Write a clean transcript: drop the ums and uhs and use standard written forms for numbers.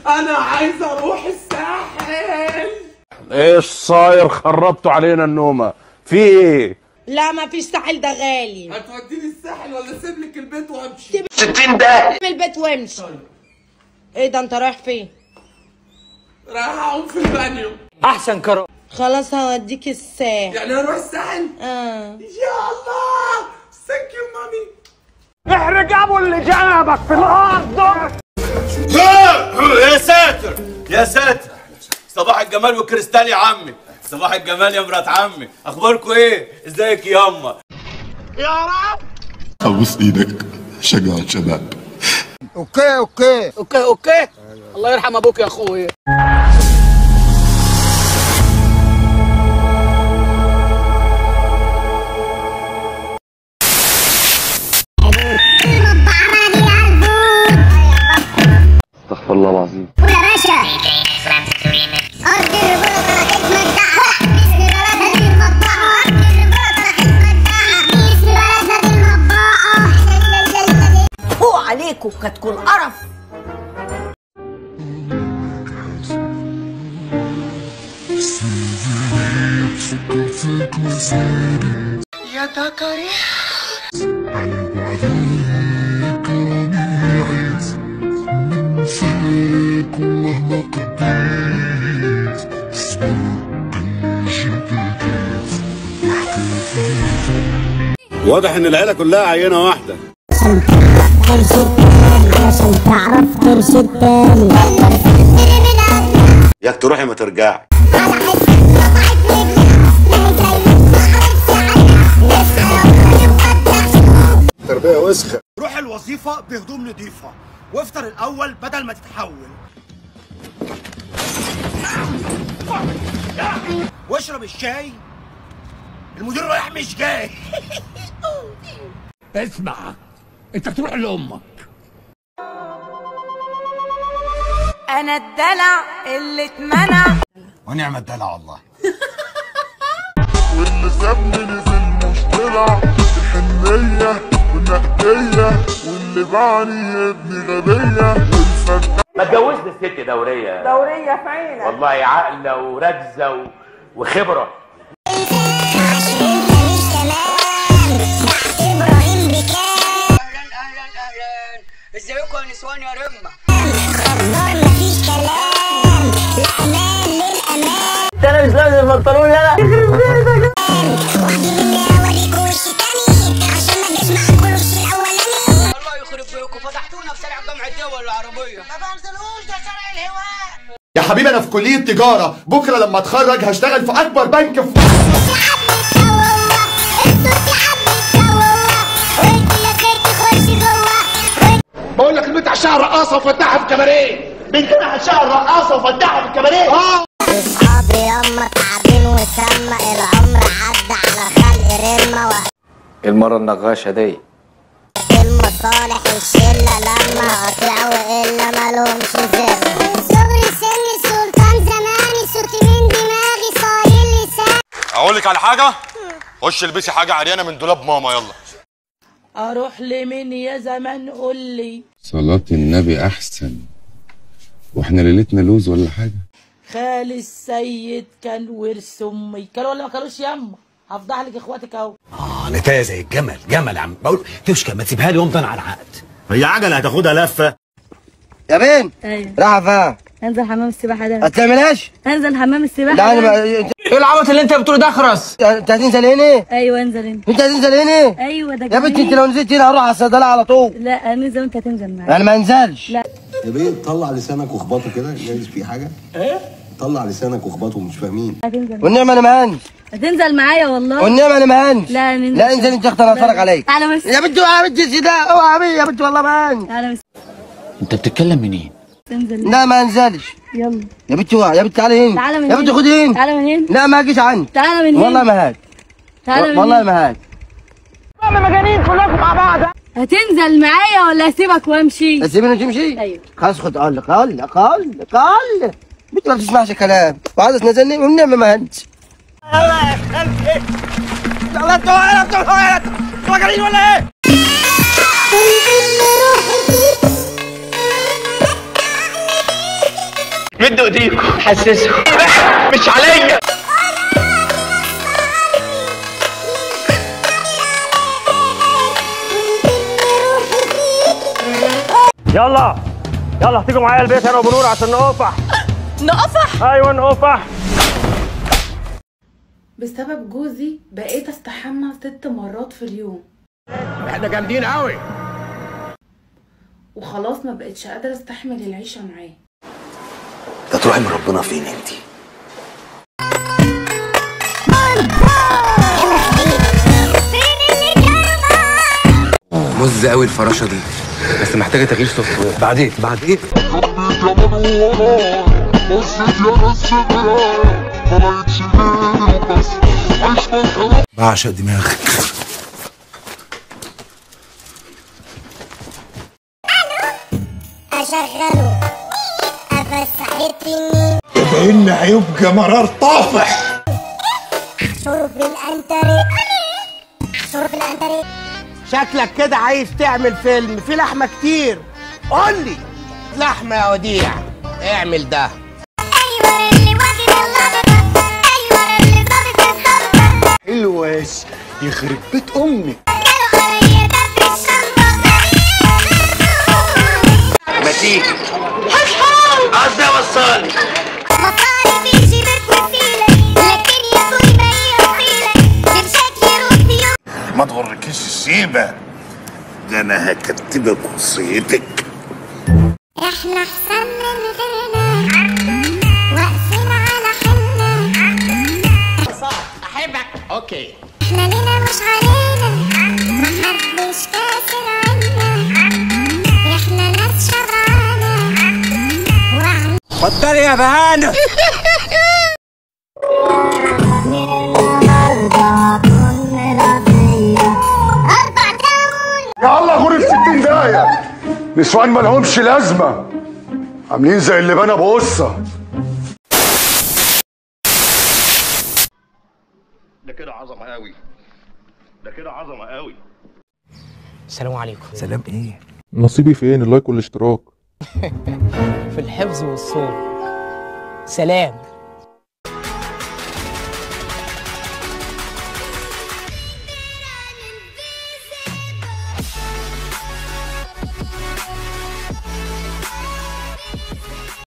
انا عايز اروح الساحل. ايش صاير؟ خربتوا علينا النومه، في ايه؟ لا ما فيش ساحل، ده غالي. هتوديني الساحل ولا اسيب لك البيت وامشي؟ 60 دقيقة. سيب البيت وامشي. ايه ده انت رايح فين؟ رايح اقوم في البانيو. احسن كرو. خلاص هوديك الساحل. يعني هنروح الساحل؟ يا الله، ثانك يو مامي. احرق ابو اللي جابك في الارض. يا ساتر يا ساتر، صباح الجمال والكريستال يا عمي، صباح الجمال يا مرات عمي، اخباركم ايه؟ ازيك ياما؟ يا رب ابوس ايدك، شجع الشباب. اوكي الله يرحم ابوك يا اخويا. استغفر الله العظيم. يا باشا أرض الرجولة طلعت مدعة، باسم بلدنا دي المطبعة. أرض الرجولة طلعت مدعة، باسم بلدنا دي المطبعة. فوق عليكم كتكون قرف. يا دكري واضح ان العيله كلها عينه واحده. عشان تعرف ترشد تاني. ياك تروحي ما ترجعي. تربيه وسخه. روح الوظيفه بهدوم نظيفه وافطر الاول بدل ما تتحول، واشرب الشاي، المدير رايح مش جاي. اسمع انت تروح لامك. انا الدلع اللي اتمنع. ونعم الدلع والله. واللي سابني نزل مش طلع، الحنيه والنقديه، واللي باعني يا ابني غبيه، والفتح. ما اتجوزت الست دوريه دورية في عينك. والله، عاقله وركزه وخبره. اهلا ازيكم يا نسوان يا رمه؟ خبر مفيش كلام، الامان للامان. انا مش لابس البنطلون يلا. واحدة مني اوريكوا وش تاني، عشان ما نجيش معاكوا الوش الاولاني. الله يخرب بيكم، فتحتونا في شارع جامع الدول العربيه. ما بنزلوش، ده شارع الهواء. يا حبيبي انا في كليه تجاره، بكره لما اتخرج هشتغل في اكبر بنك في بقول لك البنت عشان رقاصه وفتحها في كباريه. بنتنا عشان رقاصه وفتحها في كباريه. اصحابي ياما تعبين وسما، العمر عدى على خلق رمه. المرة النغاشة دي المصالح الشله لما قطيع والا مالهمش ذمه. صغري سن السلطان زماني، صوتي من دماغي صاير لسان. اقول لك على حاجه، خش البسي حاجه عريانه من دولاب ماما يلا. اروح لمين يا زمان قول لي؟ صلاة النبي احسن، واحنا ليلتنا لوز ولا حاجه؟ خالي السيد كان ورث امي. كانوا ولا ما كانوش ياما؟ هفضح لك اخواتك اهو. نتاية زي الجمل، جمل يا عم. بقول تشكى ما تسيبها لي وامضي على العقد. هي عجله هتاخدها لفه يا بنت. ايوه رايحه فين؟ انزل حمام السباحه ده. ما تعملهاش؟ انزل حمام السباحه لا ده. ايه العبط اللي انت بتقوله ده اخرس؟ انت هتنزل هنا؟ ايوه انزل هنا. انت هتنزل هنا؟ ايوه ده يا بنتي انت لو نزلت هنا هروح على الصيدليه على طول. لا انزل وانت هتنزل معايا. انا ما انزلش. لا يا بيه طلع لسانك واخبطه كده، جايز في حاجه؟ ايه؟ طلع لسانك واخبطه مش فاهمين. هتنزل. والنعمه انا ما هنزل. هتنزل معايا والله. والنعمه انا ما هنزل. لا ننزل. لا انزل انت اختار اتفرج عليك. تعالى بس يا بنتي يا بنتي ده اوعى يا بنتي والله ما هنزل. تعالى بس. انت بتتكلم منين؟ تنزل. لا ما انزلش. يلا يا بنتي يا بنتي تعالى هنا. تعالى من يا بنتي خدي هنا. تعالى من هنا. لا ما اجيش عندي. تعالى من هنا. والله ما هاجي. تعالى من والله هنا. ما هاجي. احنا مجانين كلكم مع بعض. هتنزل معايا ولا اسيبك وامشي؟ اسيبني تمشي؟ ايوه خلاص خد اقول لك بنتي ما بتسمعش كلام وعايزه تنزلني والنعمه ما هنزل. يلا يا خالتي يلا انتوا مجانين ولا ايه؟ مدوا ايديكم حسسوا مش عليا. يلا يلا هتيجوا معايا البيت انا وبنور عشان نقفح. نقفح؟ ايوه نقفح. بسبب جوزي بقيت استحمى 6 مرات في اليوم. احنا جامدين قوي. وخلاص ما بقتش قادره استحمل العيشه معاه. ده تروحي من ربنا فين انتي؟ مز قوي الفراشه دي، بس محتاجه تغيير سوفت وير. بعدين بعشق دماغك. اشغله افسح التنين كأن هيبقى مرار طافح. شرب الانتريك شرب الانتريك. شكلك كده عايز تعمل فيلم في لحمه كتير. قول لي لحمه يا وديع اعمل ده. ايوه اللي واخد اللقطه ايوه اللي ظابط الضربه. حلوة يخرب بيت امك. ما تيجي قصدي اوصلني. مصاري في جيبك وسيلة لكن يكون ما يوصيلك تمشاك يروح يوم. ما تغركيش السيبة، ده انا هكتبك وصيتك. احنا احسن من غيرنا واقفين على حالنا. صح احبك. اوكي احنا لينا مش علينا محدش كاسر عنا. احنا ناس شرعانة بطل يا بهانة. يا الله غور في 60 دقيقة. نسوان مالهمش لازمة، عاملين زي اللي بنى بقصة. ده كده عظمة قوي، ده كده عظمة قوي. السلام عليكم. سلام ايه؟ نصيبي فين؟ اللايك والاشتراك. في الحفظ والصون. سلام.